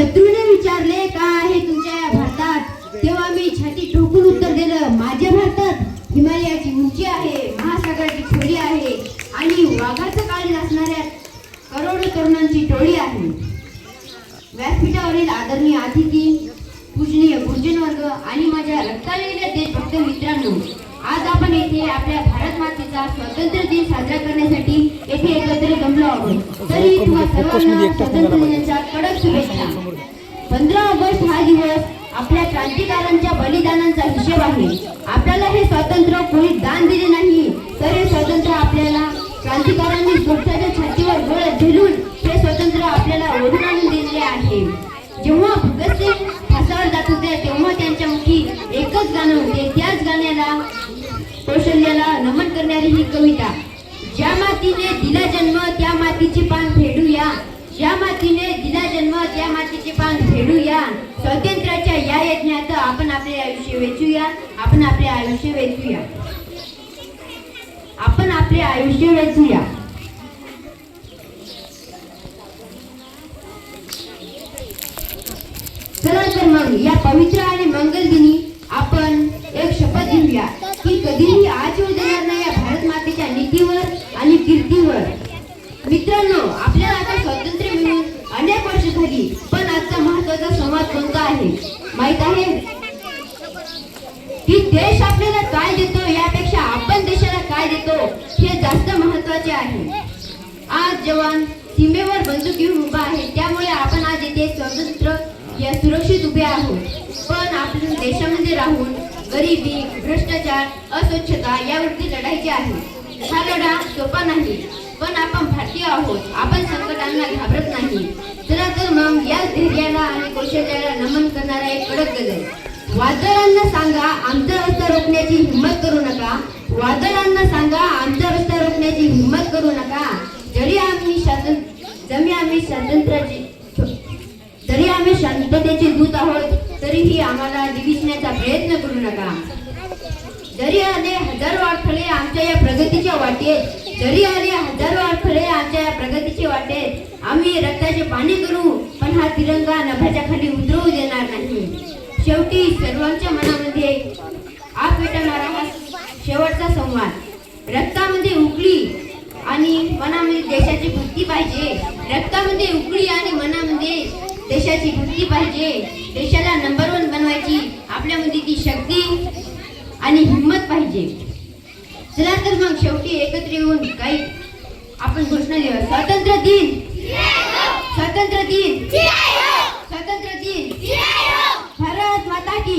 शत्रूने विचारले काय आहे तुमच्या या भारतात, तेव्हा मी छाती ठोकून उत्तर दिलं, माझ्या भारतात हिमालयाची उंची आहे, महासागराची खोली आहे आणि वाघाचं काळीज असणाऱ्या करोडो तरुणांची टोळी आहे. व्यासपीठावरील आदरणीय अतिथी, पूजनीय गुरुजनवर्ग आणि माझ्या रक्तालेल्या देशभक्त मित्रांनो, आज आपण येथे आपल्या भारत मातेचा स्वातंत्र्य दिन साजरा करण्यासाठी येथे एकत्र जमलो आहोत. तरी तुम्हा सर्वांना स्वातंत्र्य दिनाच्या कडक शुभेच्छा. 15 ऑगस्ट हा दिवस आपल्या क्रांतिकारांच्या बलिदानांचा हिशेब आहे. आपल्याला हे स्वातंत्र्य कोणी दान दिले नाही, तर हे स्वातंत्र्य आपल्याला क्रांतिकारांनी स्वतःच्या छातीवर गोळ झेलून हे स्वातंत्र्य आपल्याला ओढून आणून दिलेले आहे. जेव्हा भगतसिंग फासावर जात होते तेव्हा त्यांच्या मुखी एकच गाणं होते. त्याच गाण्याला कौशल्याला नमन करणारी ही कविता. ज्या मातीने दिला जन्म त्या मातीची पान फेडूया, ज्या मातीने दिला जन्म त्या मातीचे पान फेडूया. स्वातंत्र्याच्या या यज्ञात आपण आपले आयुष्य वेचूया, आपण आपले आयुष्य वेचूया, आपण आपले आयुष्य वेचूया. चला तर मग या पवित्र आणि मंगल दिनी आपण एक शपथ घेऊया की कधीही आजवर देणार नाही या भारत मातेच्या नीतीवर आणि कीर्तीवर. मित्रांनो, आपल्याला आता स्वातंत्र्य मिळून अनेक वर्ष झाली, पण आजचा महत्त्वाचा संवाद कोणता आहे माहित आहे की देश आपल्याला काय देतो यापेक्षा आपण देशाला काय देतो हे जास्त महत्त्वाचे आहे. आज जवान सीमेवर बंदूक घेऊन उभा आहे, त्यामुळे आपण आज येथे स्वतंत्र या सुरक्षित उभे आहोत. पण आपल्या देशामध्ये राहून गरिबी, भ्रष्टाचार, अस्वच्छता यावरती लढायचे आहे. हा लढा सोपा नाही, पण आपण भारतीय आहोत, आपण संकटांना घाबरत नाही. चला तर मग या धैर्याला आणि कौशल्याला नमन करणारा एक कडक गजल. वादळांना सांगा आमचा रस्ता रोखण्याची हिंमत करू नका, वादळांना सांगा आमचा रस्ता रोखण्याची हिंमत करू नका. जरी आम्ही शांततेचे दूत आहोत, तरीही आम्हाला डिवचण्याचा प्रयत्न करू नका. जरी आले हजारो अडथळे आमच्या या प्रगतीच्या वाटेत, जरी आले हजारो अडथळे आमच्या या प्रगतीच्या वाटेत, आम्ही रक्ताचे पाणी करू, पण हा तिरंगा नभाच्या खाली उतरवू देणार नाही. शेवटी सर्वांच्या मनामध्ये आग पेटवणारा हा शेवटचा संवाद. रक्तामध्ये उकळी आणि मनामध्ये देशाची भक्ती पाहिजे, रक्तामध्ये उकळी आणि मनामध्ये देशाची भक्ती पाहिजे. देशाला नंबर 1 बनवायची आपल्यामध्ये ती शक्ती आणि हिंमत पाहिजे. चला तर मग शेवटी एकत्र येऊन काही आपण घोषणा देऊया. स्वातंत्र्य दिन, स्वातंत्र्य दिन, स्वातंत्र्य दिन, भारत माता की